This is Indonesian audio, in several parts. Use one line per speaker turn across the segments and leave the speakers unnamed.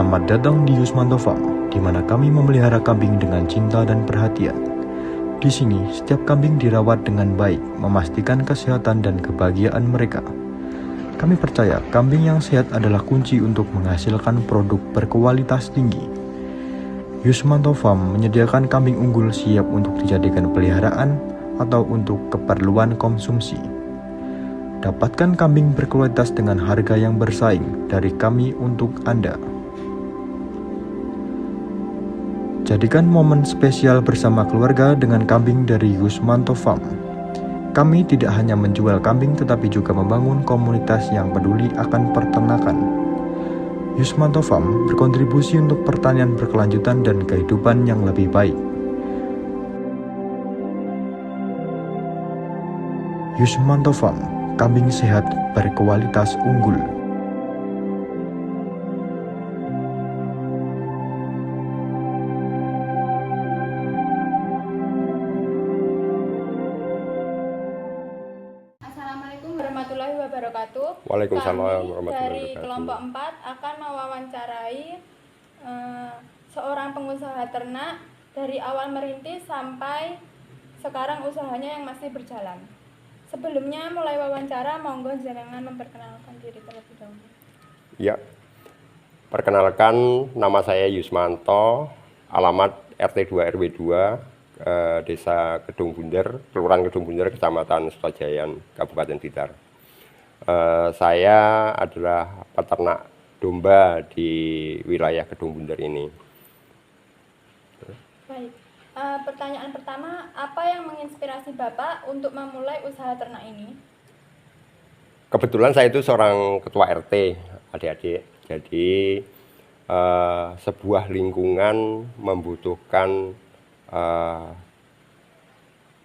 Selamat datang di Yusmanto Farm, di mana kami memelihara kambing dengan cinta dan perhatian. Di sini, setiap kambing dirawat dengan baik, memastikan kesehatan dan kebahagiaan mereka. Kami percaya kambing yang sehat adalah kunci untuk menghasilkan produk berkualitas tinggi. Yusmanto Farm menyediakan kambing unggul siap untuk dijadikan peliharaan atau untuk keperluan konsumsi. Dapatkan kambing berkualitas dengan harga yang bersaing dari kami untuk Anda. Jadikan momen spesial bersama keluarga dengan kambing dari Yusmanto Farm. Kami tidak hanya menjual kambing tetapi juga membangun komunitas yang peduli akan peternakan. Yusmanto Farm berkontribusi untuk pertanian berkelanjutan dan kehidupan yang lebih baik. Yusmanto Farm, kambing sehat berkualitas unggul.
Assalamualaikum warahmatullahi wabarakatuh.
Waalaikumsalam
Kami
warahmatullahi
dari
wabarakatuh.
kelompok 4 akan mewawancarai seorang pengusaha ternak dari awal merintis sampai sekarang usahanya yang masih berjalan. Sebelumnya mulai wawancara, monggo jenengan memperkenalkan diri terlebih dahulu.
Ya, perkenalkan nama saya Yusmanto, alamat RT 2 RW 2, Desa Kedung Bunder, Kelurahan Kedung Bunder, Kecamatan Sukajayan, Kabupaten Blitar. Saya adalah peternak domba di wilayah Kedung Bunder ini.
Baik, pertanyaan pertama, apa yang menginspirasi Bapak untuk memulai usaha ternak ini?
Kebetulan saya itu seorang ketua RT, adik-adik. Jadi sebuah lingkungan membutuhkan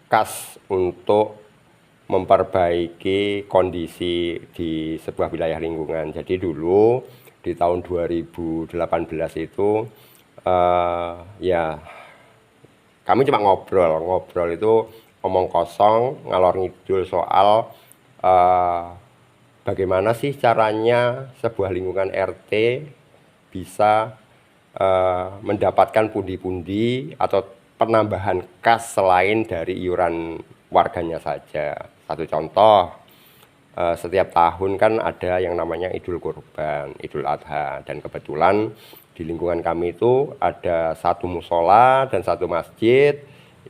kas untuk memperbaiki kondisi di sebuah wilayah lingkungan. Jadi dulu di tahun 2018 itu ya kami cuma ngobrol itu omong kosong, ngalor ngidul soal bagaimana sih caranya sebuah lingkungan RT bisa mendapatkan pundi-pundi atau penambahan kas selain dari iuran warganya saja. Satu contoh, setiap tahun kan ada yang namanya Idul Kurban, Idul Adha, dan kebetulan di lingkungan kami itu ada satu musola dan satu masjid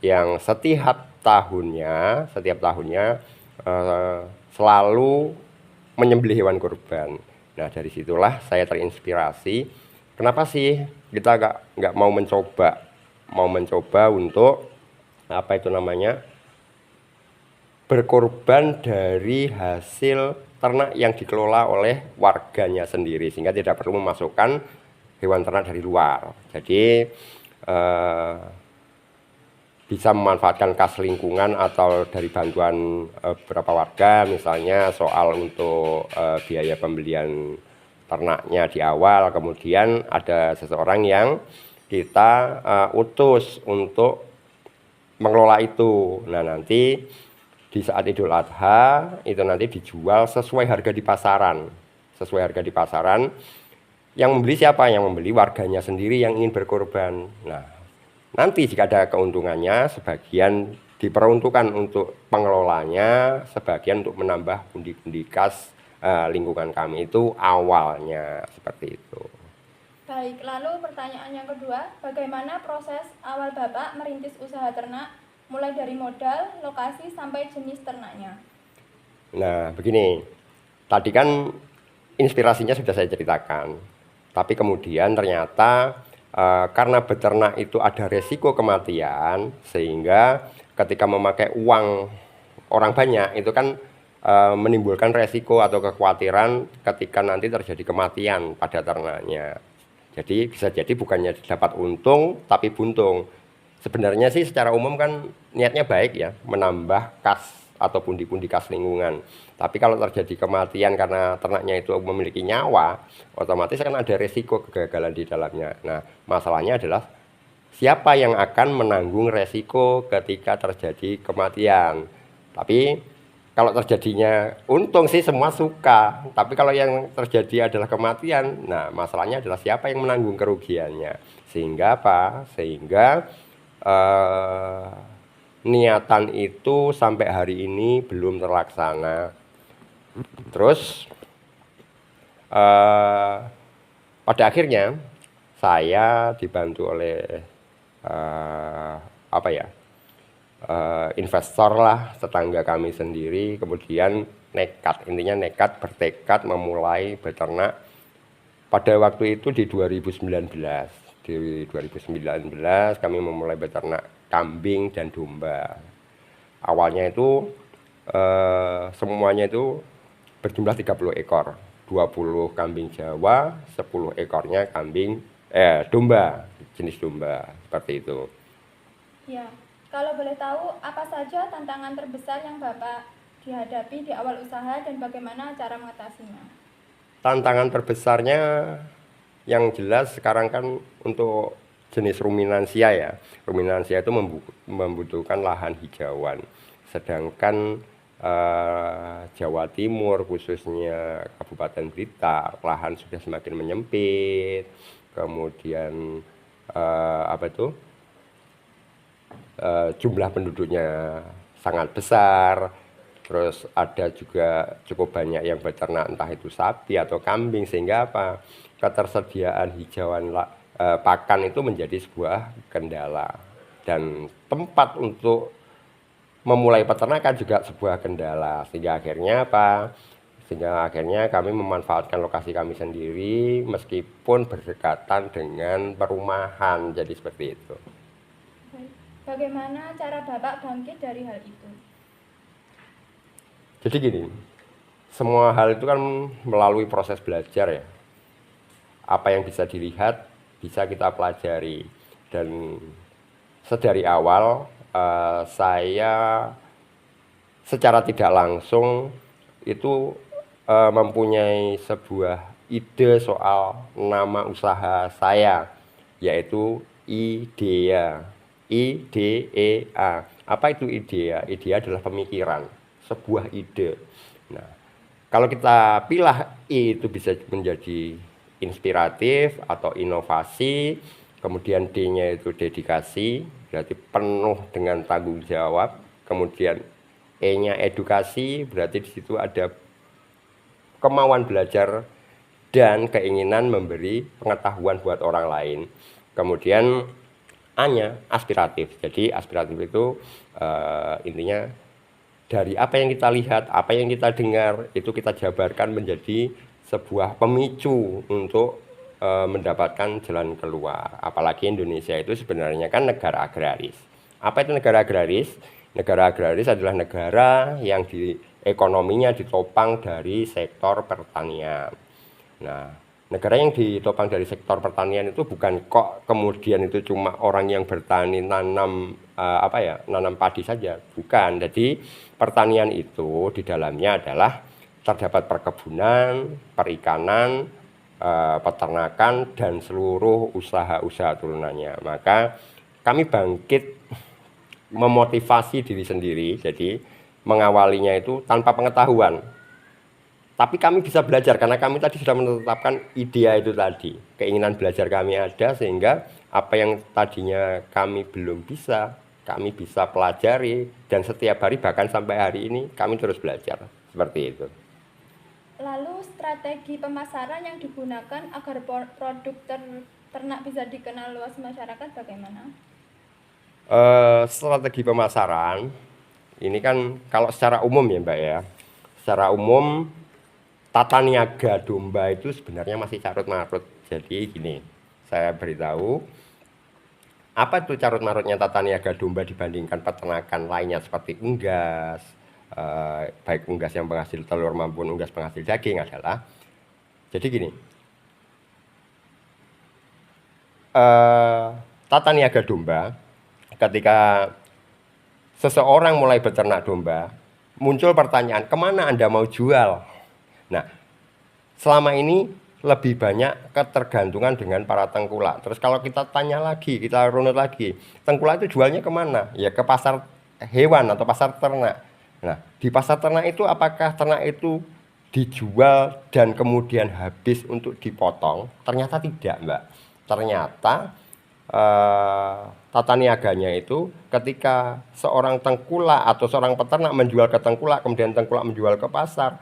yang setiap tahunnya selalu menyembelih hewan kurban. Nah, dari situlah saya terinspirasi. Kenapa sih kita nggak mau mencoba untuk berkorban dari hasil ternak yang dikelola oleh warganya sendiri, sehingga tidak perlu memasukkan hewan ternak dari luar. Jadi bisa memanfaatkan kas lingkungan atau dari bantuan beberapa warga, misalnya soal untuk biaya pembelian ternaknya di awal, kemudian ada seseorang yang kita utus untuk mengelola itu. Nah, nanti di saat Idul Adha itu nanti dijual sesuai harga di pasaran. Yang membeli siapa? Yang membeli warganya sendiri yang ingin berkorban. Nah, nanti jika ada keuntungannya, sebagian diperuntukkan untuk pengelolanya, sebagian untuk menambah pundi-pundi kas lingkungan kami itu awalnya seperti itu.
Baik, lalu pertanyaan yang kedua, bagaimana proses awal Bapak merintis usaha ternak, mulai dari modal, lokasi, sampai jenis ternaknya?
Nah, begini, tadi kan inspirasinya sudah saya ceritakan. Tapi kemudian ternyata karena beternak itu ada resiko kematian, sehingga ketika memakai uang orang banyak itu kan menimbulkan resiko atau kekhawatiran ketika nanti terjadi kematian pada ternaknya. Jadi bisa jadi bukannya dapat untung tapi buntung. Sebenarnya sih secara umum kan niatnya baik ya, menambah kas atau pundi-pundi kas lingkungan. Tapi kalau terjadi kematian karena ternaknya itu memiliki nyawa, otomatis kan ada resiko kegagalan di dalamnya. Nah, masalahnya adalah siapa yang akan menanggung resiko ketika terjadi kematian. Tapi kalau terjadinya untung sih semua suka, tapi kalau yang terjadi adalah kematian, nah masalahnya adalah siapa yang menanggung kerugiannya. Sehingga apa? Sehingga eh, niatan itu sampai hari ini belum terlaksana. Terus pada akhirnya saya dibantu oleh apa ya, investor lah, tetangga kami sendiri, kemudian intinya nekat bertekad memulai beternak pada waktu itu di 2019. Di 2019 kami memulai beternak kambing dan domba. Awalnya itu semuanya itu berjumlah 30 ekor, 20 kambing Jawa, 10 ekornya domba, jenis domba, seperti itu.
Ya, kalau boleh tahu apa saja tantangan terbesar yang Bapak dihadapi di awal usaha dan bagaimana cara mengatasinya?
Tantangan terbesarnya yang jelas sekarang kan untuk jenis ruminansia ya. Ruminansia itu membutuhkan lahan hijauan. Sedangkan Jawa Timur khususnya Kabupaten Blitar lahan sudah semakin menyempit, kemudian jumlah penduduknya sangat besar, terus ada juga cukup banyak yang beternak entah itu sapi atau kambing, sehingga apa, ketersediaan hijauan pakan itu menjadi sebuah kendala, dan tempat untuk memulai peternakan juga sebuah kendala, sehingga akhirnya kami memanfaatkan lokasi kami sendiri meskipun berdekatan dengan perumahan, jadi seperti itu.
Bagaimana cara Bapak bangkit dari hal itu?
Jadi gini, semua hal itu kan melalui proses belajar ya. Apa yang bisa dilihat bisa kita pelajari, dan sedari awal saya secara tidak langsung itu mempunyai sebuah ide soal nama usaha saya, yaitu IDEA. IDEA. Apa itu IDEA? IDEA adalah pemikiran, sebuah ide. Nah, kalau kita pilah I itu bisa menjadi inspiratif atau inovasi, kemudian D-nya itu dedikasi, berarti penuh dengan tanggung jawab, kemudian E-nya edukasi, berarti di situ ada kemauan belajar dan keinginan memberi pengetahuan buat orang lain. Kemudian A-nya aspiratif. Jadi aspiratif itu intinya dari apa yang kita lihat, apa yang kita dengar, itu kita jabarkan menjadi sebuah pemicu untuk mendapatkan jalan keluar. Apalagi Indonesia itu sebenarnya kan negara agraris. Apa itu negara agraris? Negara agraris adalah negara yang ekonominya ditopang dari sektor pertanian. Nah, negara yang ditopang dari sektor pertanian itu bukan kok kemudian itu cuma orang yang bertani nanam nanam padi saja, bukan. Jadi pertanian itu di dalamnya adalah terdapat perkebunan, perikanan, peternakan, dan seluruh usaha-usaha turunannya. Maka kami bangkit memotivasi diri sendiri, jadi mengawalinya itu tanpa pengetahuan. Tapi kami bisa belajar karena kami tadi sudah menetapkan ide itu tadi. Keinginan belajar kami ada, sehingga apa yang tadinya kami belum bisa, kami bisa pelajari, dan setiap hari bahkan sampai hari ini kami terus belajar. Seperti itu.
Lalu strategi pemasaran yang digunakan agar produk ternak bisa dikenal luas masyarakat bagaimana?
Strategi pemasaran ini kan kalau secara umum ya Mbak ya, secara umum tata niaga domba itu sebenarnya masih carut marut. Jadi gini, saya beritahu apa itu carut marutnya tata niaga domba dibandingkan peternakan lainnya seperti unggas, baik unggas yang penghasil telur maupun unggas penghasil daging adalah, jadi gini, tata niaga domba, ketika seseorang mulai beternak domba, muncul pertanyaan, kemana Anda mau jual? Nah, selama ini lebih banyak ketergantungan dengan para tengkulak. Terus kalau kita tanya lagi, kita runut lagi, tengkulak itu jualnya kemana? Ya ke pasar hewan atau pasar ternak. Nah, di pasar ternak itu apakah ternak itu dijual dan kemudian habis untuk dipotong? Ternyata tidak, Mbak. Ternyata tata niaganya itu ketika seorang tengkulak atau seorang peternak menjual ke tengkulak, kemudian tengkulak menjual ke pasar,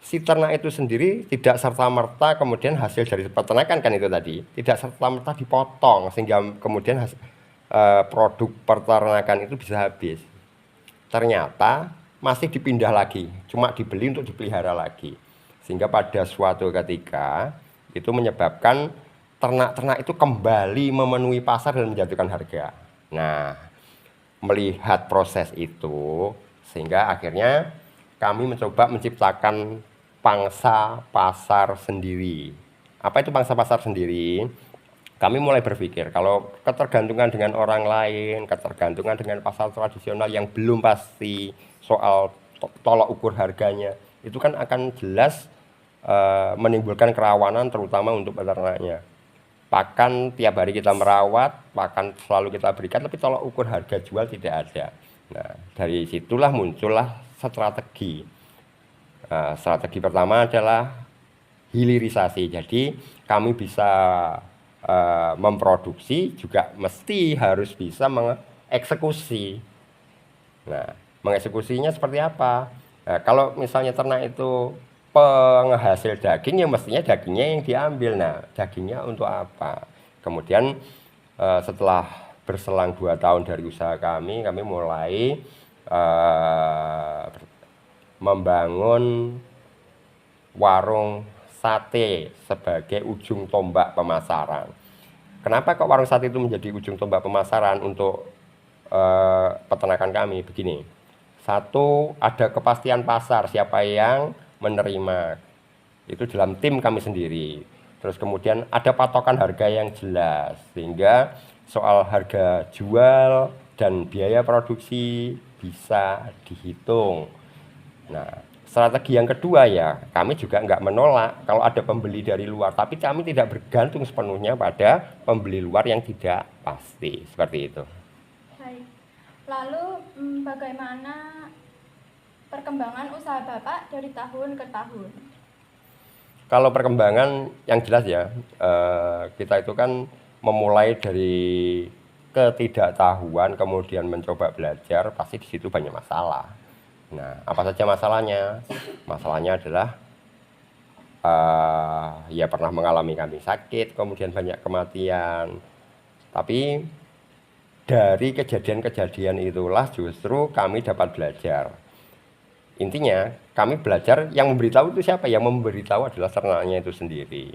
si ternak itu sendiri tidak serta-merta kemudian hasil dari peternakan kan itu tadi, tidak serta-merta dipotong sehingga kemudian produk peternakan itu bisa habis. Ternyata masih dipindah lagi, cuma dibeli untuk dipelihara lagi. Sehingga pada suatu ketika itu menyebabkan ternak-ternak itu kembali memenuhi pasar dan menjatuhkan harga. Nah, melihat proses itu sehingga akhirnya kami mencoba menciptakan pangsa pasar sendiri. Apa itu pangsa pasar sendiri? Kami mulai berpikir kalau ketergantungan dengan orang lain, ketergantungan dengan pasar tradisional yang belum pasti soal tolak ukur harganya, itu kan akan jelas menimbulkan kerawanan terutama untuk peternaknya. Pakan tiap hari kita merawat, pakan selalu kita berikan, tapi tolak ukur harga jual tidak ada. Nah, dari situlah muncullah strategi. Strategi pertama adalah hilirisasi. Jadi kami bisa memproduksi juga mesti harus bisa mengeksekusi. Nah, mengeksekusinya seperti apa? Nah, kalau misalnya ternak itu penghasil daging, ya mestinya dagingnya yang diambil. Nah, dagingnya untuk apa? Kemudian setelah berselang 2 tahun dari usaha kami mulai membangun warung sate sebagai ujung tombak pemasaran. Kenapa kok warung sate itu menjadi ujung tombak pemasaran untuk peternakan kami? Begini, satu, ada kepastian pasar siapa yang menerima, itu dalam tim kami sendiri. Terus kemudian ada patokan harga yang jelas, sehingga soal harga jual dan biaya produksi bisa dihitung. Nah, strategi yang kedua ya, kami juga nggak menolak kalau ada pembeli dari luar, tapi kami tidak bergantung sepenuhnya pada pembeli luar yang tidak pasti, seperti itu.
Baik. Lalu bagaimana perkembangan usaha Bapak dari tahun ke tahun?
Kalau perkembangan yang jelas ya, kita itu kan memulai dari ketidaktahuan, kemudian mencoba belajar, pasti di situ banyak masalah. Nah, apa saja masalahnya? Masalahnya adalah ya pernah mengalami kambing sakit, kemudian banyak kematian. Tapi dari kejadian-kejadian itulah justru kami dapat belajar. Intinya kami belajar, yang memberitahu itu siapa? Yang memberitahu adalah ternaknya itu sendiri.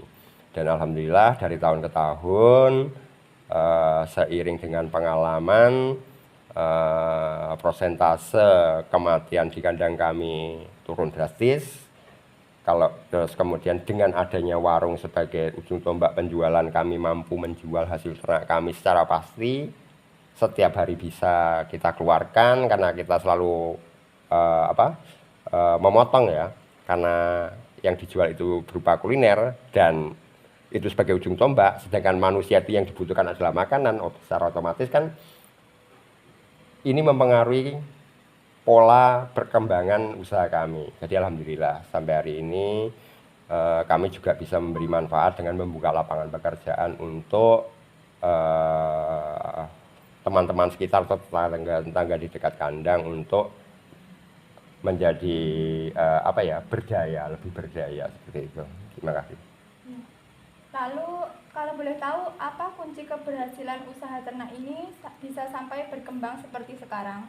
Dan alhamdulillah dari tahun ke tahun seiring dengan pengalaman, prosentase kematian di kandang kami turun drastis. Kalau terus kemudian dengan adanya warung sebagai ujung tombak penjualan, kami mampu menjual hasil ternak kami secara pasti, setiap hari bisa kita keluarkan karena kita selalu memotong ya, karena yang dijual itu berupa kuliner dan itu sebagai ujung tombak, sedangkan manusia itu yang dibutuhkan adalah makanan. Secara otomatis kan ini mempengaruhi pola perkembangan usaha kami. Jadi alhamdulillah sampai hari ini kami juga bisa memberi manfaat dengan membuka lapangan pekerjaan untuk teman-teman sekitar atau tetangga di dekat kandang untuk menjadi lebih berdaya seperti itu. Terima kasih.
Lalu kalau boleh tahu, apa kunci keberhasilan usaha ternak ini bisa sampai berkembang seperti sekarang?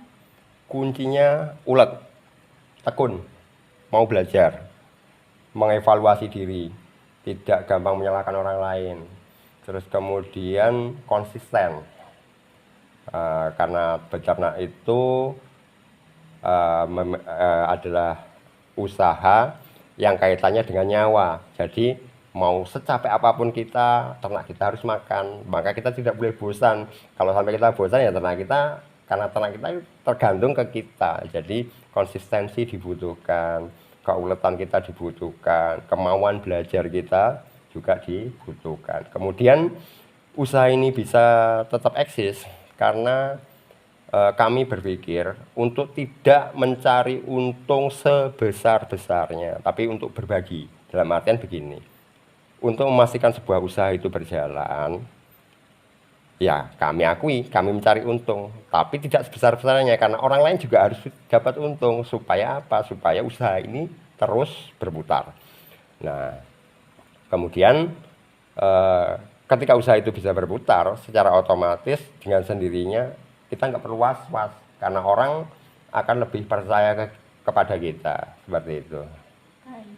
Kuncinya ulet, tekun, mau belajar, mengevaluasi diri, tidak gampang menyalahkan orang lain, terus kemudian konsisten. Karena beternak itu adalah usaha yang kaitannya dengan nyawa. Jadi mau secapek apapun kita, ternak kita harus makan. Maka kita tidak boleh bosan. Kalau sampai kita bosan ya ternak kita, karena ternak kita tergantung ke kita. Jadi konsistensi dibutuhkan, keuletan kita dibutuhkan, kemauan belajar kita juga dibutuhkan. Kemudian usaha ini bisa tetap eksis karena kami berpikir untuk tidak mencari untung sebesar-besarnya, tapi untuk berbagi. Dalam artian begini, untuk memastikan sebuah usaha itu berjalan, ya kami akui, kami mencari untung, tapi tidak sebesar-besarnya, karena orang lain juga harus dapat untung. Supaya apa? Supaya usaha ini terus berputar. Nah, kemudian ketika usaha itu bisa berputar, secara otomatis dengan sendirinya kita nggak perlu was-was, karena orang akan lebih percaya kepada kita, seperti itu.
Baik.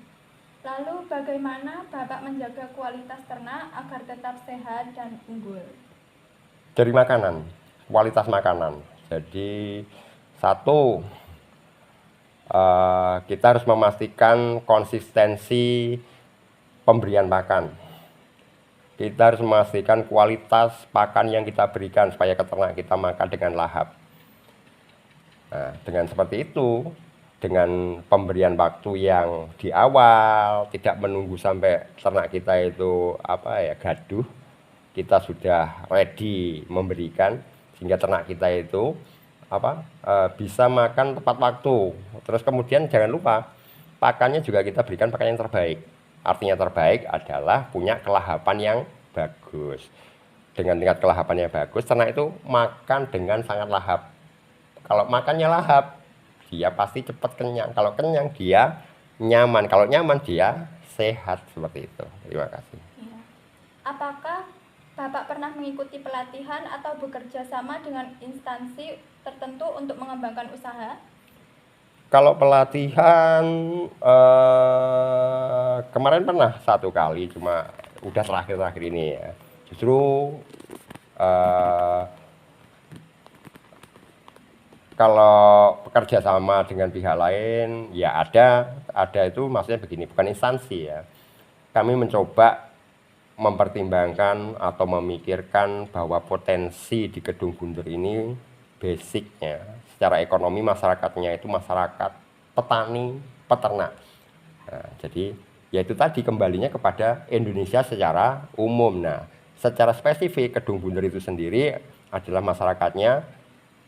Lalu bagaimana Bapak menjaga kualitas ternak agar tetap sehat dan unggul?
Dari makanan, kualitas makanan. Jadi satu, kita harus memastikan konsistensi pemberian pakan. Kita harus memastikan kualitas pakan yang kita berikan supaya peternak kita makan dengan lahap. Nah, dengan seperti itu, dengan pemberian waktu yang di awal, tidak menunggu sampai ternak kita itu gaduh, kita sudah ready memberikan sehingga ternak kita itu bisa makan tepat waktu. Terus kemudian jangan lupa pakannya juga kita berikan pakan yang terbaik. Artinya terbaik adalah punya kelahapan yang bagus. Dengan tingkat kelahapan yang bagus, ternak itu makan dengan sangat lahap. Kalau makannya lahap, dia pasti cepat kenyang. Kalau kenyang, dia nyaman. Kalau nyaman, dia sehat. Seperti itu. Terima kasih.
Ya. Apakah Bapak pernah mengikuti pelatihan atau bekerja sama dengan instansi tertentu untuk mengembangkan usaha?
Kalau pelatihan kemarin pernah 1 kali, cuma udah terakhir-terakhir ini ya. Justru kalau bekerja sama dengan pihak lain ya ada itu, maksudnya begini, bukan instansi ya. Kami mencoba mempertimbangkan atau memikirkan bahwa potensi di Kedung Bunder ini basicnya secara ekonomi masyarakatnya itu masyarakat petani peternak. Nah, jadi yaitu tadi kembalinya kepada Indonesia secara umum. Nah, secara spesifik Kedung Bunder itu sendiri adalah masyarakatnya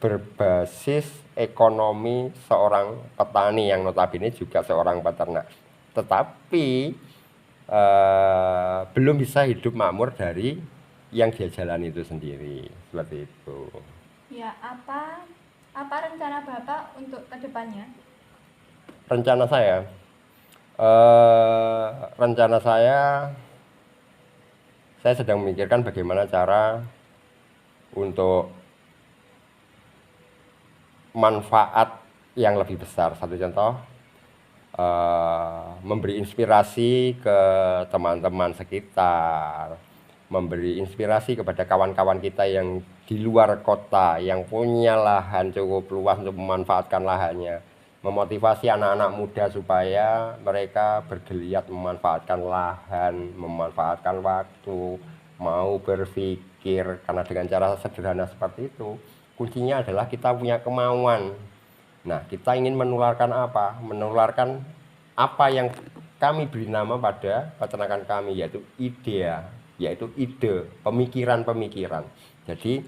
berbasis ekonomi seorang petani yang notabene juga seorang peternak. Tetapi belum bisa hidup makmur dari yang dia jalani itu sendiri, seperti itu.
Ya, apa rencana Bapak untuk kedepannya?
Rencana saya sedang memikirkan bagaimana cara untuk manfaat yang lebih besar. Satu contoh, memberi inspirasi ke teman-teman sekitar, memberi inspirasi kepada kawan-kawan kita yang di luar kota, yang punya lahan cukup luas untuk memanfaatkan lahannya, memotivasi anak-anak muda supaya mereka bergeliat memanfaatkan lahan, memanfaatkan waktu, mau berpikir, karena dengan cara sederhana seperti itu, kuncinya adalah kita punya kemauan. Nah, kita ingin menularkan apa? Menularkan apa yang kami beri nama pada peternakan kami, yaitu ide, pemikiran-pemikiran. Jadi,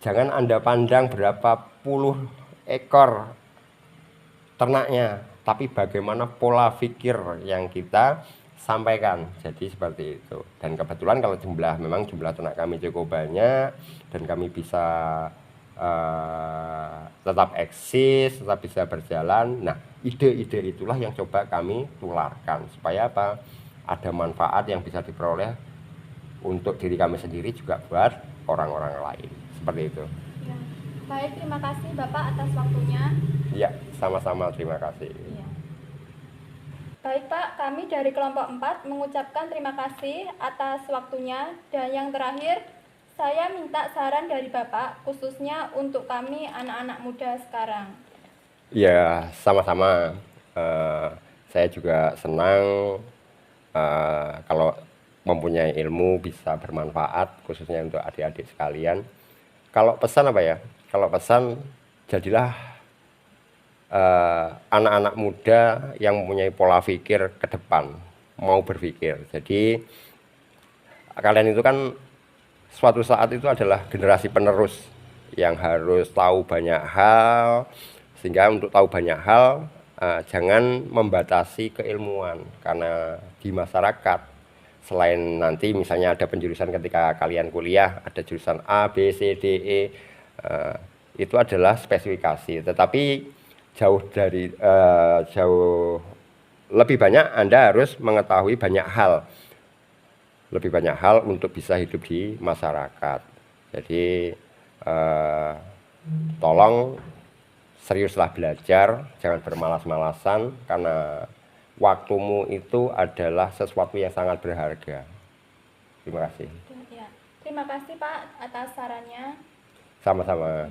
jangan Anda pandang berapa puluh ekor ternaknya, tapi bagaimana pola pikir yang kita sampaikan. Jadi seperti itu. Dan kebetulan kalau memang jumlah ternak kami cukup banyak dan kami bisa tetap eksis, tetap bisa berjalan. Nah, ide-ide itulah yang coba kami tularkan supaya apa? Ada manfaat yang bisa diperoleh untuk diri kami sendiri juga buat orang-orang lain. Seperti itu.
Ya. Baik, terima kasih Bapak atas waktunya.
Ya, sama-sama, terima kasih.
Ya. Baik Pak, kami dari kelompok 4 mengucapkan terima kasih atas waktunya. Dan yang terakhir, saya minta saran dari Bapak, khususnya untuk kami anak-anak muda sekarang.
Ya, sama-sama. Saya juga senang kalau mempunyai ilmu bisa bermanfaat, khususnya untuk adik-adik sekalian. Kalau pesan apa ya? Kalau pesan, jadilah anak-anak muda yang mempunyai pola pikir ke depan, mau berpikir. Jadi kalian itu kan suatu saat itu adalah generasi penerus yang harus tahu banyak hal, sehingga untuk tahu banyak hal jangan membatasi keilmuan, karena di masyarakat selain nanti misalnya ada penjurusan ketika kalian kuliah ada jurusan A, B, C, D, E, itu adalah spesifikasi, tetapi jauh lebih banyak Anda harus mengetahui banyak hal, lebih banyak hal untuk bisa hidup di masyarakat. Jadi tolong seriuslah belajar, jangan bermalas-malasan, karena waktumu itu adalah sesuatu yang sangat berharga. Terima kasih.
Ya. Terima kasih Pak atas sarannya.
Sama-sama.